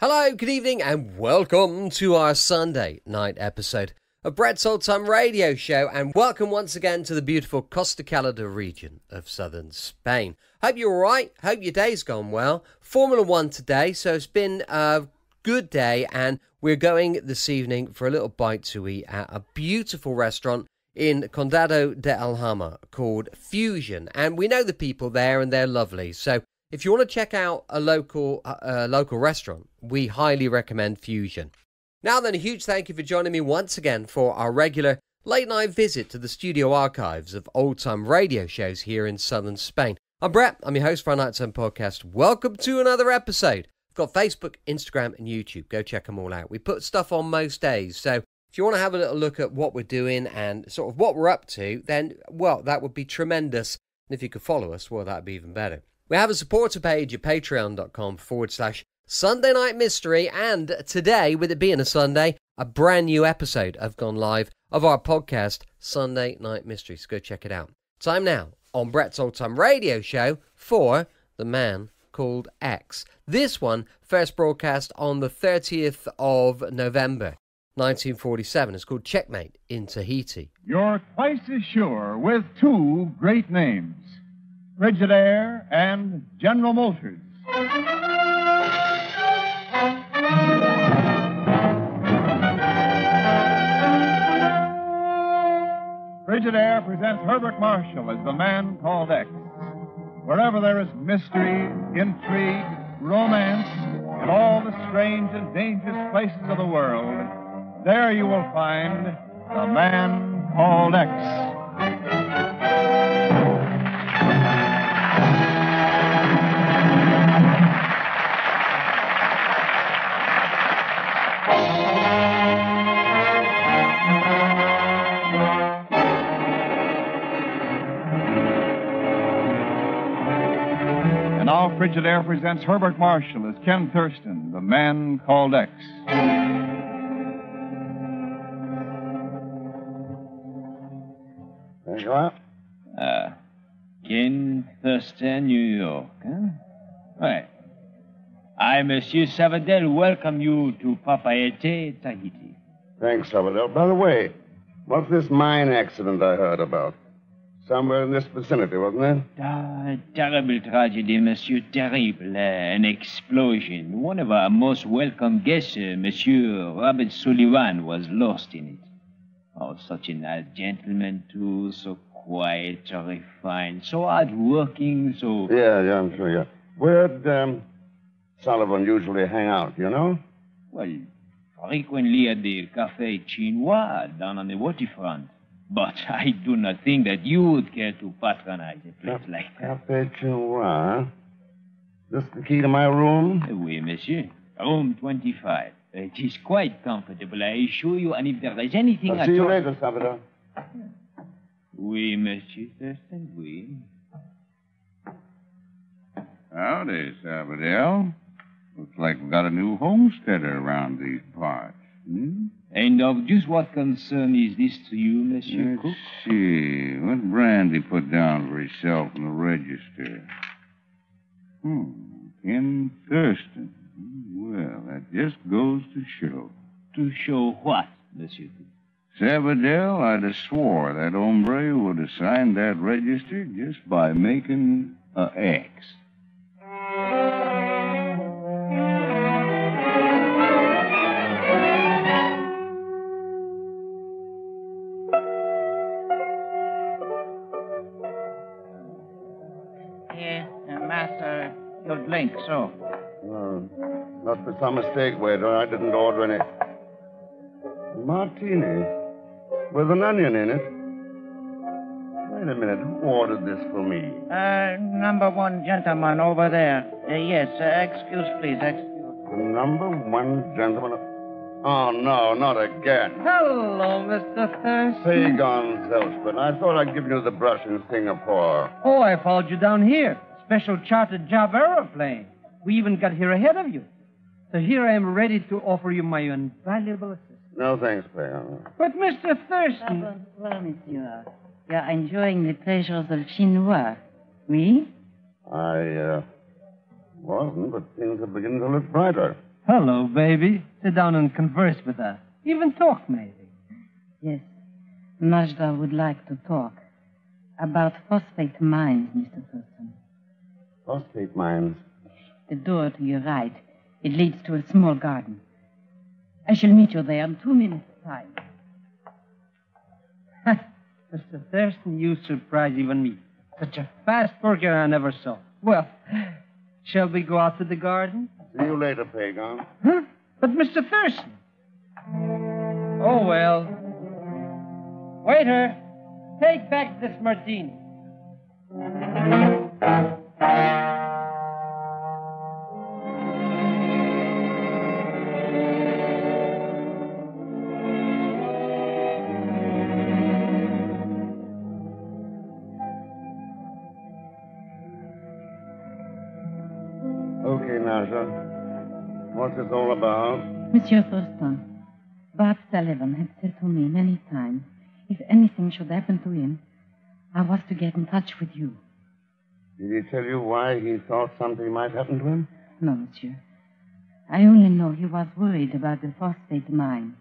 Hello, good evening, and welcome to our Sunday night episode of Brett's Old Time Radio Show, and welcome once again to the beautiful Costa Calada region of southern Spain. Hope you're alright, hope your day's gone well. Formula One today, so it's been a good day, and we're going this evening for a little bite to eat at a beautiful restaurant in Condado de Alhama called Fusion, and we know the people there and they're lovely, so if you want to check out a local restaurant, we highly recommend Fusion. Now then, a huge thank you for joining me once again for our regular late night visit to the studio archives of old time radio shows here in southern Spain. I'm Brett, I'm your host for our Nighttime podcast. Welcome to another episode. I've got Facebook, Instagram and YouTube. Go check them all out. We put stuff on most days, so if you want to have a little look at what we're doing and sort of what we're up to, then, well, that would be tremendous. And if you could follow us, well, that'd be even better. We have a supporter page at patreon.com/Sunday Night Mystery, and today, with it being a Sunday, a brand new episode have gone live of our podcast, Sunday Night Mystery. So go check it out. Time now on Brett's Old Time Radio Show for The Man Called X. This one first broadcast on the 30th of November, 1947. It's called Checkmate in Tahiti. You're twice as sure with two great names, Frigidaire and General Motors. Frigidaire presents Herbert Marshall as the Man Called X. Wherever there is mystery, intrigue, romance, and all the strange and dangerous places of the world, there you will find the Man Called X. And now Frigidaire presents Herbert Marshall as Ken Thurston, the Man Called X. There you are. Ken Thurston, New York, huh? Right. I, Monsieur Savadell, welcome you to Papeete, Tahiti. Thanks, Salvador. By the way, what's this mine accident I heard about? Somewhere in this vicinity, wasn't it? Terrible tragedy, Monsieur, terrible. An explosion. One of our most welcome guests, Monsieur Robert Sullivan, was lost in it. Oh, such a nice gentleman, too. So quiet, so refined, so hard-working, so... Yeah, I'm sure, yeah. Where'd Sullivan usually hang out, you know? Well, frequently at the Café Chinois down on the waterfront. But I do not think that you would care to patronize a place like that. Café Chinois, huh? This the key to my room? Oui, monsieur. Room 25. It is quite comfortable, I assure you, and if there is anything... I'll see you later, Salvador. Oui, Monsieur Thurston, oui. Howdy, Salvador. Looks like we've got a new homesteader around these parts. And of just what concern is this to you, Monsieur Cook? Let's see. What brand he put down for himself in the register? Ken Thurston. Well, that just goes to show. To show what, Monsieur Cook? Sabadell, I'd have swore that hombre would have signed that register just by making a X. Yes, Master, your drink, so. Not for some mistake, waiter. I didn't order any. Martini. With an onion in it. Wait a minute. Who ordered this for me? Number one gentleman over there. Yes, excuse, please, excuse. Number one gentleman. Oh, no, not again. Hello, Mr. Thurston. Say, gone, Selspin. I thought I'd give you the brush in Singapore. Oh, I followed you down here. Special chartered job aeroplane. We even got here ahead of you. So here I am ready to offer you my invaluable assistance. No, thanks, Pay. But, Mr. Thurston... Bonsoir, monsieur. You are enjoying the pleasures of Chinois. Oui? I wasn't, but things are beginning to look brighter. Hello, baby. Sit down and converse with us. Even talk, maybe. Yes. Majda would like to talk about phosphate mines, Mr. Thurston. Phosphate mines? The door to your right. It leads to a small garden. I shall meet you there in 2 minutes' time. Mr. Thurston, you surprise even me. Such a fast worker I never saw. Well, shall we go out to the garden? See you later, Pagan. Huh? But Mr. Thurston. Oh, well. Waiter, take back this martini. Okay, Nasha. What's this all about? Monsieur Thurston, Bob Sullivan had said to me many times, if anything should happen to him, I was to get in touch with you. Did he tell you why he thought something might happen to him? No, monsieur. I only know he was worried about the phosphate mine.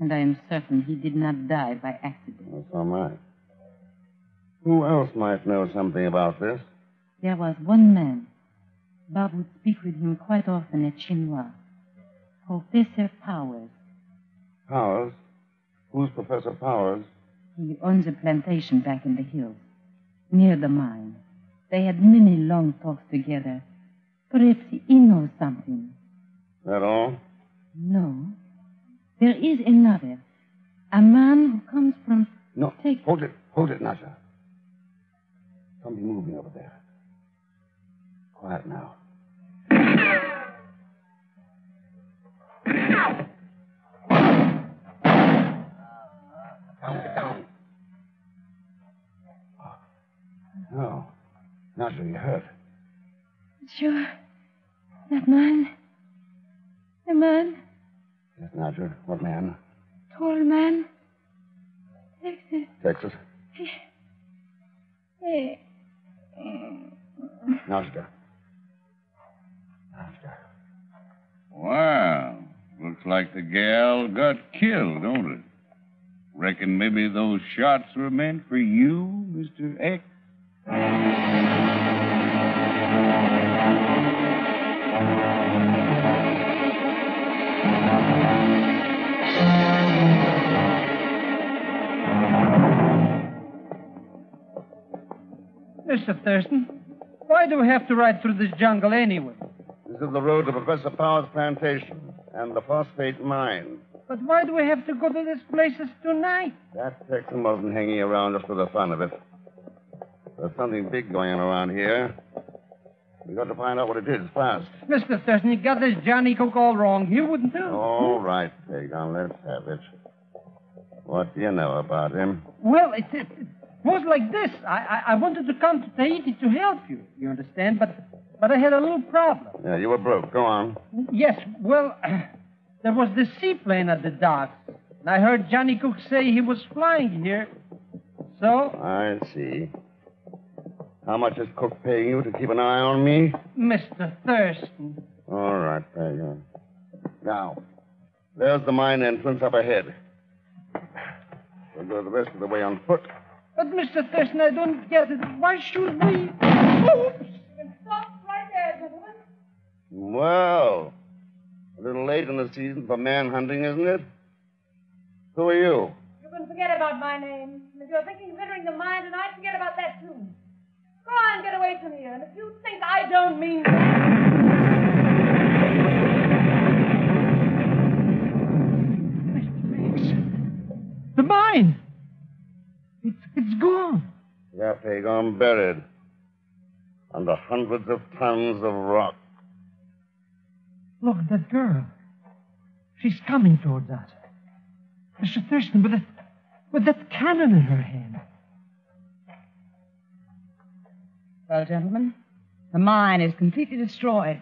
And I am certain he did not die by accident. Well, so am I. Who else might know something about this? There was one man. Bob would speak with him quite often at Chinois. Professor Powers. Powers? Who's Professor Powers? He owns a plantation back in the hills, near the mine. They had many long talks together. Perhaps he knows something. That all? No. There is another. A man who comes from... No. Hold it, Nasha. Something moving over there. Quiet now. Down. No. Nasha, you hurt. Sure. That man. The man. Yes, Nasha. What man? Tall man. Texas. Nasha. Wow. Looks like the gal got killed, don't it? Reckon maybe those shots were meant for you, Mr. X? Mr. Thurston, why do we have to ride through this jungle anyway? This is the road to Professor Powers' plantation and the phosphate mine. But why do we have to go to these places tonight? That Texan wasn't hanging around just for the fun of it. There's something big going on around here. We got to find out what it is fast. Mr. Thurston, you got this Johnny Cook all wrong. He wouldn't do. All right, Pagan, let's have it. What do you know about him? Well, it was like this. I wanted to come to Tahiti to help you, you understand? But I had a little problem. Yeah, you were broke. Go on. Yes, well, there was this seaplane at the docks. And I heard Johnny Cook say he was flying here. So? I see. How much is Cook paying you to keep an eye on me? Mr. Thurston. All right, Pagan. Now, there's the mine entrance up ahead. We'll go the rest of the way on foot. But, Mr. Thurston, I don't get it. Why should we? Oops! Stop right there, gentlemen. Well, a little late in the season for manhunting, isn't it? Who are you? You can forget about my name. If you're thinking of entering the mine tonight, forget about that, too. Go on, get away from here. And if you think I don't mean... The mine! It's gone. Yeah, Pagan, buried. Under hundreds of tons of rock. Look at that girl. She's coming towards us. Mr. Thurston, with that cannon in her hand. Well, gentlemen, the mine is completely destroyed.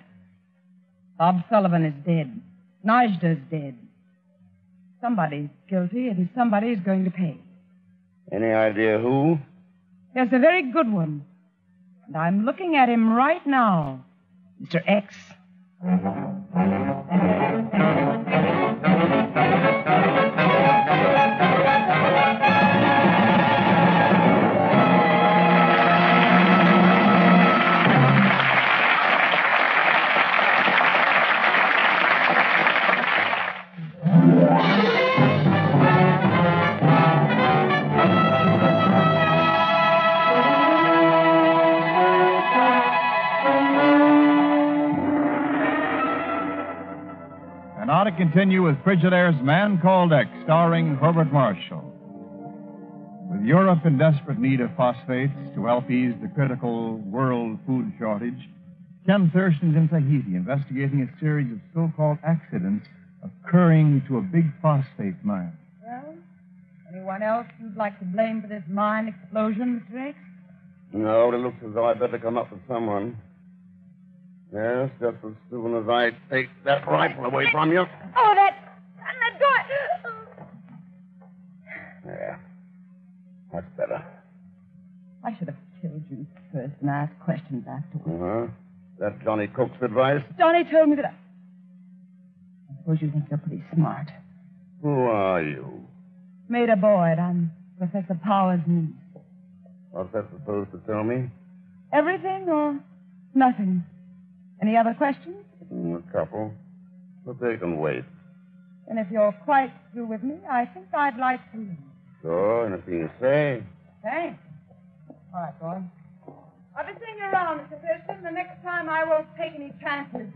Bob Sullivan is dead. Najda's dead. Somebody's guilty, and somebody's going to pay. Any idea who? Yes, a very good one. And I'm looking at him right now. Mr. X. Now to continue with Frigidaire's Man Called X, starring Herbert Marshall. With Europe in desperate need of phosphates to help ease the critical world food shortage, Ken Thurston's in Tahiti investigating a series of so-called accidents occurring to a big phosphate mine. Well, anyone else you'd like to blame for this mine explosion, Mr. X? No, it looks as though I'd better come up with someone. Yes, just as soon as I take that rifle away from you. Oh, that door. Yeah, that's better. I should have killed you first and asked questions afterwards. Uh-huh. That Johnny Cook's advice? Johnny told me that I suppose you think you're pretty smart. Who are you? Maida Boyd. I'm Professor Powers' niece. What's that supposed to tell me? Everything or nothing? Any other questions? A couple. But they can wait. And if you're quite through with me, I think I'd like to leave. Sure, anything you say. Thanks. All right, boy. I'll be seeing you around, Mr. Thurston. The next time I won't take any chances.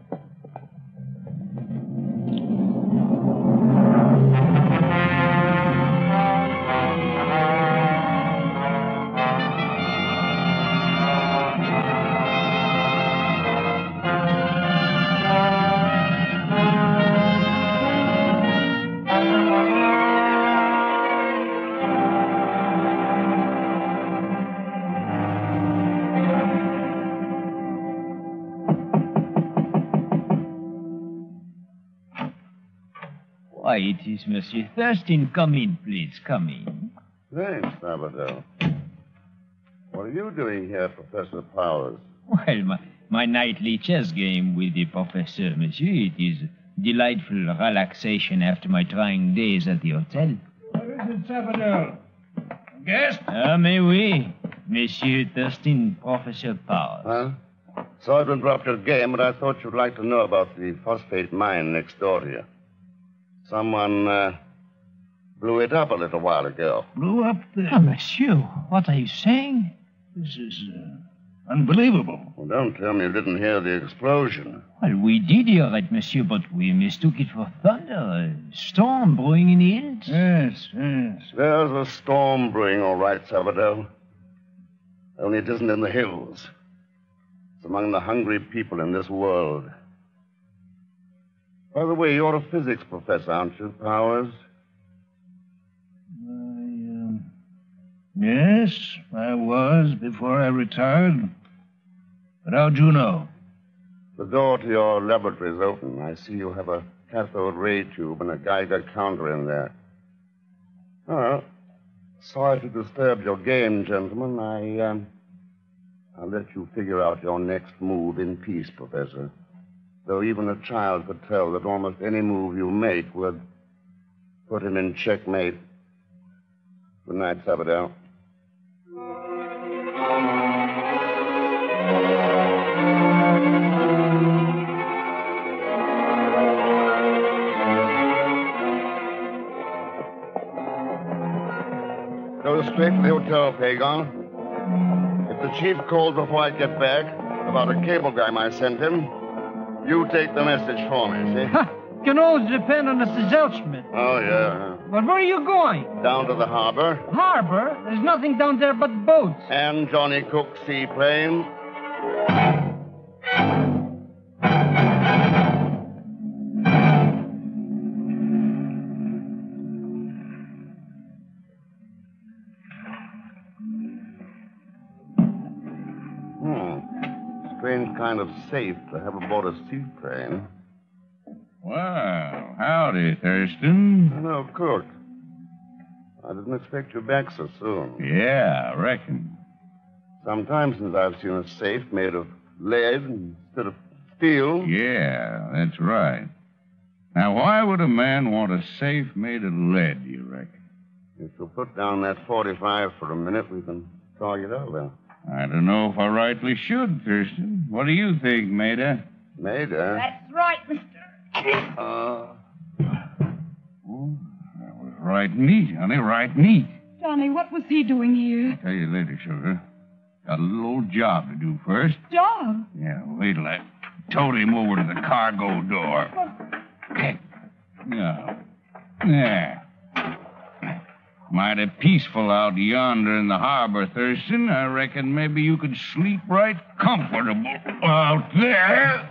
Why, it is Monsieur Thurston. Come in, please. Come in. Thanks, Sabado. What are you doing here, Professor Powers? Well, my nightly chess game with the professor, monsieur. It is delightful relaxation after my trying days at the hotel. What is it, Sabado? Guest? Ah, mais oui. Monsieur Thurston, Professor Powers. Huh? Sorry to interrupt your game, but I thought you'd like to know about the phosphate mine next door to you. Someone blew it up a little while ago. Blew up the... Ah, monsieur, what are you saying? This is unbelievable. Well, don't tell me you didn't hear the explosion. Well, we did hear it, monsieur, but we mistook it for thunder. A storm brewing in the hills. Yes, yes. There's a storm brewing, all right, Sabado. Only it isn't in the hills. It's among the hungry people in this world. By the way, you're a physics professor, aren't you, Powers? Yes, I was before I retired. But how'd you know? The door to your laboratory is open. I see you have a cathode ray tube and a Geiger counter in there. Well, sorry to disturb your game, gentlemen. I'll let you figure out your next move in peace, Professor. Though even a child could tell that almost any move you make would put him in checkmate. Good night, Sabadell. Go straight to the hotel, Pagon. If the chief calls before I get back about a cablegram I sent him, you take the message for me, see? Can always depend on Mr. Zelchman. Oh, yeah. But where are you going? Down to the harbor. Harbor? There's nothing down there but boats. And Johnny Cook's seaplane. Strange kind of safe to have aboard a seaplane. Well, howdy, Thurston. Hello, Cook. I didn't expect you back so soon. Yeah, I reckon. Some time since I've seen a safe made of lead instead of Steel? Yeah, that's right. Now, why would a man want a safe made of lead, you reckon? If you'll put down that 45 for a minute, we can talk it over. I don't know if I rightly should, Thurston. What do you think, Maida? Maida? That's right, mister. Oh, that was right neat, honey, right neat. Johnny, what was he doing here? I'll tell you later, sugar. Got a little old job to do first. Job? Yeah, wait till I tote him over to the cargo door. Yeah. There. Mighty peaceful out yonder in the harbor, Thurston. I reckon maybe you could sleep right comfortable out there.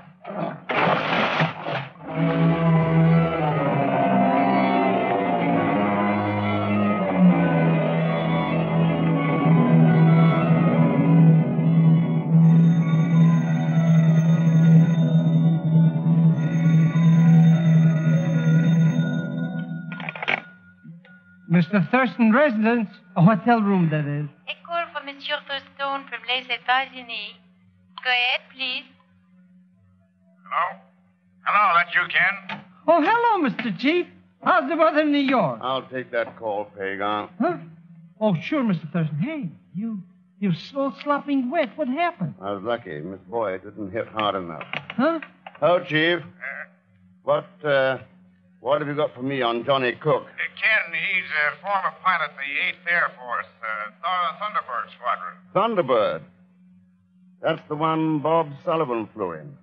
Mr. Thurston residence, a hotel room, that is. A call for Monsieur Thurston from les États-Unis. Go ahead, please. Hello? Hello, that's you, Ken? Oh, hello, Mr. Chief. How's the weather in New York? I'll take that call, Pagan. Huh? Oh, sure, Mr. Thurston. Hey, you're so slopping wet. What happened? I was lucky. Miss Boyd didn't hit hard enough. Huh? Hello, Chief. What have you got for me on Johnny Cook? Ken, he's a former pilot of the 8th Air Force, Thunderbird Squadron. Thunderbird. That's the one Bob Sullivan flew in.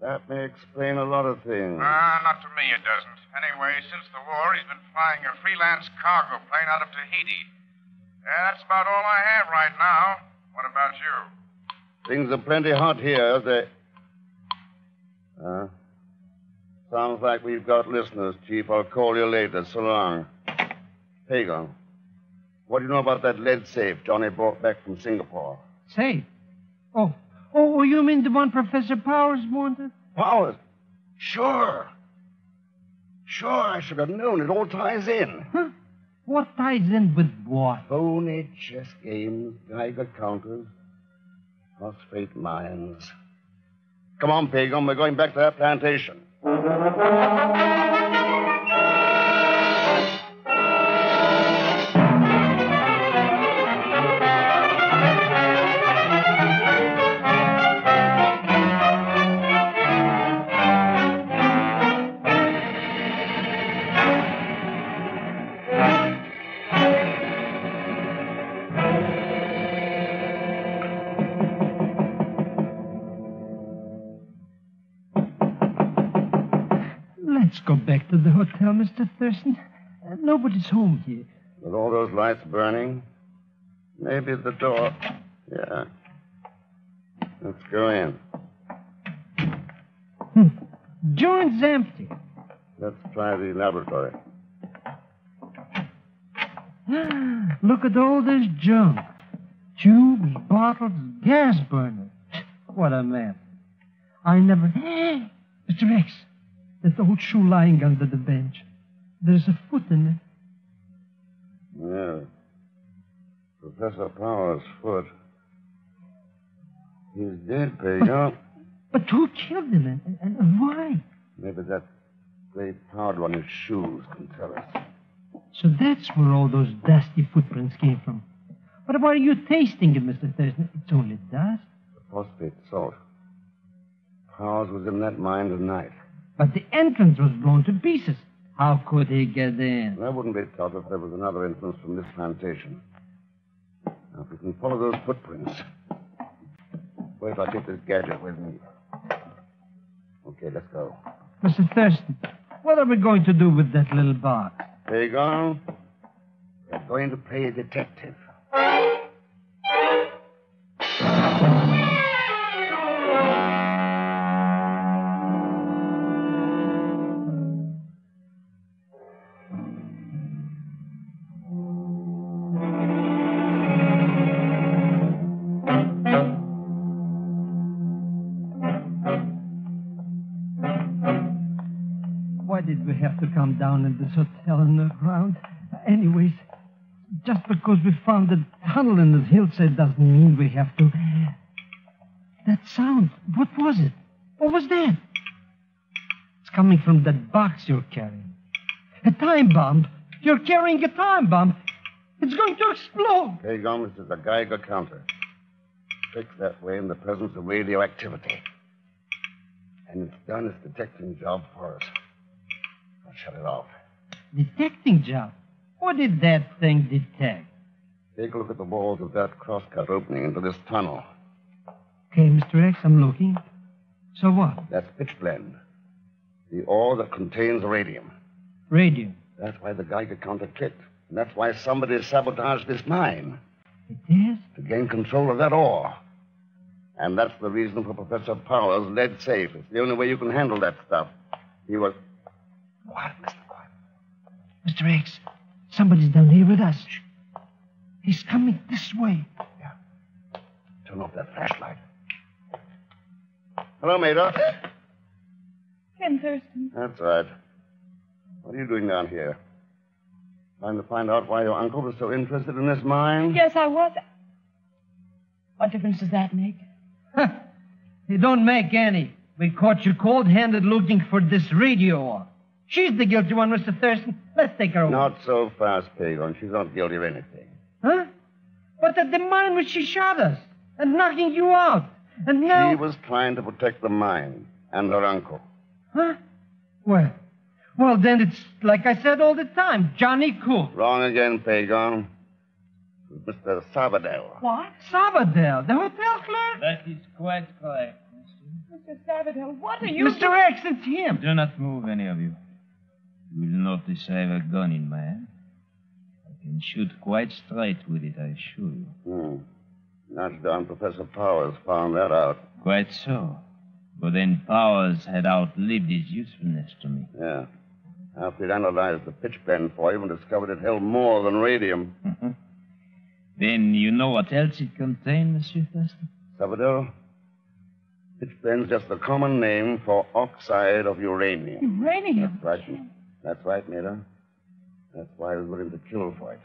That may explain a lot of things. Not to me, it doesn't. Anyway, since the war, he's been flying a freelance cargo plane out of Tahiti. That's about all I have right now. What about you? Things are plenty hot here. Sounds like we've got listeners, Chief. I'll call you later. So long. Pagan, what do you know about that lead safe Johnny brought back from Singapore? Safe? Oh, you mean the one Professor Powers wanted? Powers? Sure. Sure, I should have known. It all ties in. Huh? What ties in with what? Phony chess games, Geiger counters, phosphate mines. Come on, Pagan. We're going back to that plantation. Let's go back to the hotel, Mr. Thurston. Nobody's home here. With all those lights burning, maybe the door. Yeah. Let's go in. Joint's empty. Let's try the laboratory. Look at all this junk. Tubes, bottles, gas burners. What a mess. I never... Mr. X, that old shoe lying under the bench. There's a foot in it. Yeah. Professor Powers' foot. He's dead, Pagan. But who killed him and why? Maybe that great powder on his shoes can tell us. So that's where all those dusty footprints came from. But why are you tasting it, Mr. Thurston? It's only dust. The phosphate salt. Powers was in that mine tonight. But the entrance was blown to pieces. How could he get in? That wouldn't be tough if there was another entrance from this plantation. Now, if we can follow those footprints. Wait till I take this gadget with me. Okay, let's go. Mr. Thurston, what are we going to do with that little box? Pagan, we're going to play detective. Why did we have to come down in this hotel in the ground? Anyways, just because we found a tunnel in the hillside doesn't mean we have to... That sound, what was it? What was that? It's coming from that box you're carrying. A time bomb. You're carrying a time bomb. It's going to explode. Pagon, this is a Geiger counter. Fixed that way in the presence of radioactivity. And it's done its detecting job for us. I'll shut it off. Detecting job? What did that thing detect? Take a look at the walls of that crosscut opening into this tunnel. Okay, Mr. X, I'm looking. So what? That's pitchblende. The ore that contains radium. Radium. That's why the Geiger counter clicked. And that's why somebody sabotaged this mine. It is? To gain control of that ore. And that's the reason for Professor Powers' lead safe. It's the only way you can handle that stuff. He was... Quiet, Mr. Quiet. Mr. X, somebody's down here with us. He's coming this way. Yeah. Turn off that flashlight. Hello, Maida. Ken Thurston. That's right. What are you doing down here? Trying to find out why your uncle was so interested in this mine? Yes, I was. What difference does that make? It don't make any. We caught you cold-handed looking for this radio. She's the guilty one, Mr. Thurston. Let's take her away. Not so fast, Pagon. She's not guilty of anything. Huh? But at the mine where she shot us and knocking you out. And now... She was trying to protect the mine and her uncle. Huh? Well, then it's like I said all the time, Johnny Cook. Wrong again, Pagon. It was Mr. Sabadell. What? Sabadell, the hotel clerk? That is quite correct, Mr. Mr. Sabadell, what are you... Mr. X, it's him. Do not move, any of you. You will notice I have a gun in my hand. I can shoot quite straight with it, I assure you. Not down Professor Powers found that out. Quite so. But then Powers had outlived his usefulness to me. Yeah. After he'd analyzed the pitchblende for you and discovered it held more than radium. Then you know what else it contained, Monsieur Thurston? Sabadell, pitchblende's just a common name for oxide of uranium. Uranium? That's right, Maida. That's why I was willing to kill for it.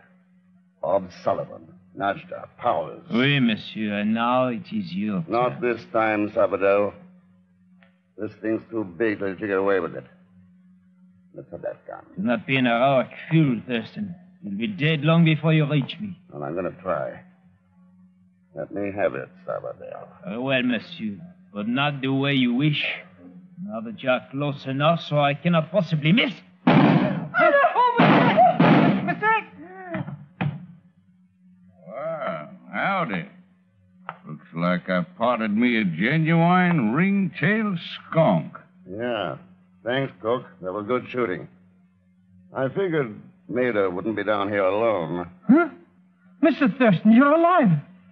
Bob Sullivan, Najda, Powers. Oui, monsieur, and now it is your turn. Not this time, Sabadell. This thing's too big to let you get away with it. Let's have that gun. Do not be an heroic fool, Thurston. You'll be dead long before you reach me. Well, I'm going to try. Let me have it, Sabadell. Very well, monsieur, but not the way you wish. Now that you're close enough so I cannot possibly miss. Well, howdy. Looks like I potted me a genuine ring-tailed skunk. Yeah. Thanks, Cook. That was good shooting. I figured Maida wouldn't be down here alone. Huh? Mr. Thurston, you're alive.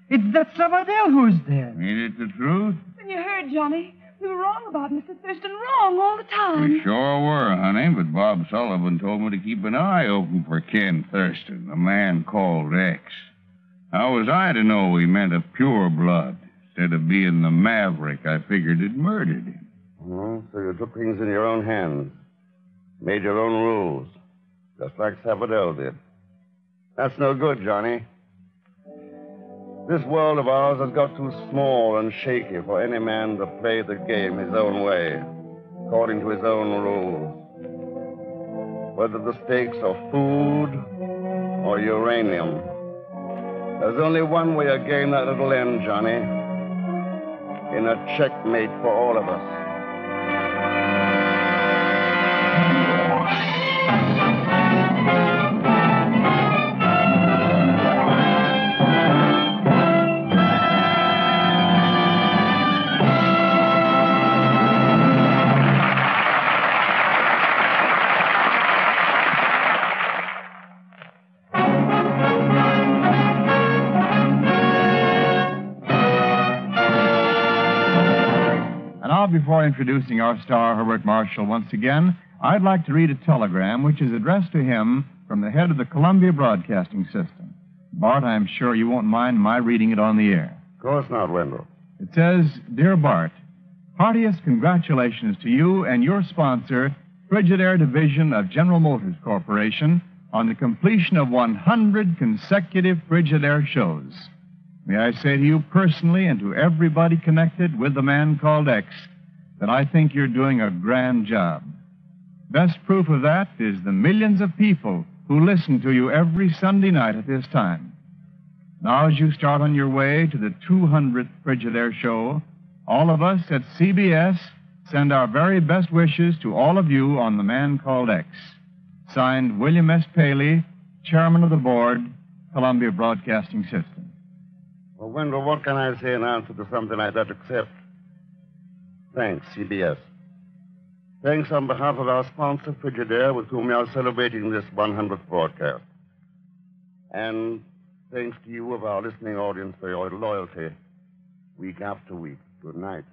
It's that Sabadell who's there. Ain't it the truth? Then you heard, Johnny. We were wrong about Mr. Thurston. Wrong all the time. We sure were, honey, but Bob Sullivan told me to keep an eye open for Ken Thurston, the man called X. How was I to know he meant a pure blood? Instead of being the maverick, I figured he'd murdered him. Oh, so you took things in your own hands. Made your own rules. Just like Sabadell did. That's no good, Johnny. This world of ours has got too small and shaky for any man to play the game his own way, according to his own rules. Whether the stakes are food or uranium. There's only one way a game that it'll end, Johnny. In a checkmate for all of us. Before introducing our star, Herbert Marshall, once again, I'd like to read a telegram which is addressed to him from the head of the Columbia Broadcasting System. Bart, I'm sure you won't mind my reading it on the air. Of course not, Wendell. It says, Dear Bart, heartiest congratulations to you and your sponsor, Frigidaire Division of General Motors Corporation, on the completion of 100 consecutive Frigidaire shows. May I say to you personally and to everybody connected with the man called X, that I think you're doing a grand job. Best proof of that is the millions of people who listen to you every Sunday night at this time. Now, as you start on your way to the 200th Frigidaire show, all of us at CBS send our very best wishes to all of you on The Man Called X. Signed, William S. Paley, Chairman of the Board, Columbia Broadcasting System. Well, Wendell, what can I say in answer to something like that except thanks, CBS. Thanks on behalf of our sponsor, Frigidaire, with whom we are celebrating this 100th broadcast. And thanks to you of our listening audience for your loyalty week after week. Good night.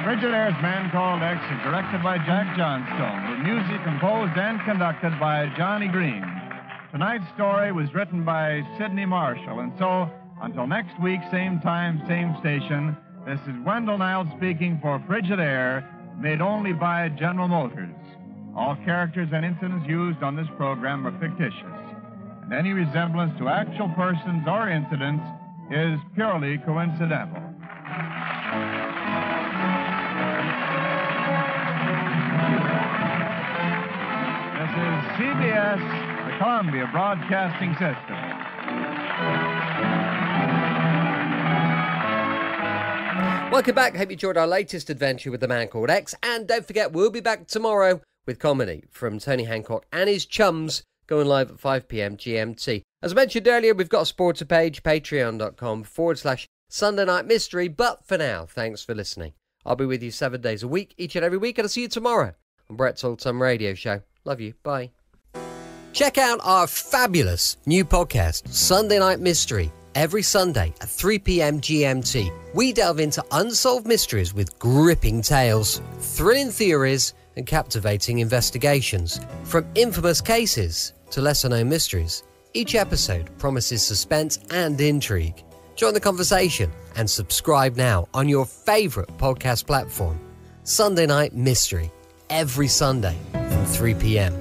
Frigidaire's Man Called X is directed by Jack Johnstone, with music composed and conducted by Johnny Green. Tonight's story was written by Sidney Marshall, and so, until next week, same time, same station, this is Wendell Niles speaking for Frigidaire, made only by General Motors. All characters and incidents used on this program are fictitious, and any resemblance to actual persons or incidents is purely coincidental. This is CBS, the Columbia Broadcasting System. Welcome back. Hope you enjoyed our latest adventure with The Man Called X. And don't forget, we'll be back tomorrow with comedy from Tony Hancock and his chums, going live at 5 p.m. GMT. As I mentioned earlier, we've got a supporter page, patreon.com/Sunday Night Mystery. But for now, thanks for listening. I'll be with you 7 days a week, each and every week, and I'll see you tomorrow on Brett's Old Time Radio Show. Love you. Bye. Check out our fabulous new podcast, Sunday Night Mystery, every Sunday at 3 p.m. GMT. We delve into unsolved mysteries with gripping tales, thrilling theories, and captivating investigations. From infamous cases to lesser-known mysteries, each episode promises suspense and intrigue. Join the conversation and subscribe now on your favourite podcast platform. Sunday Night Mystery, every Sunday from 3 p.m.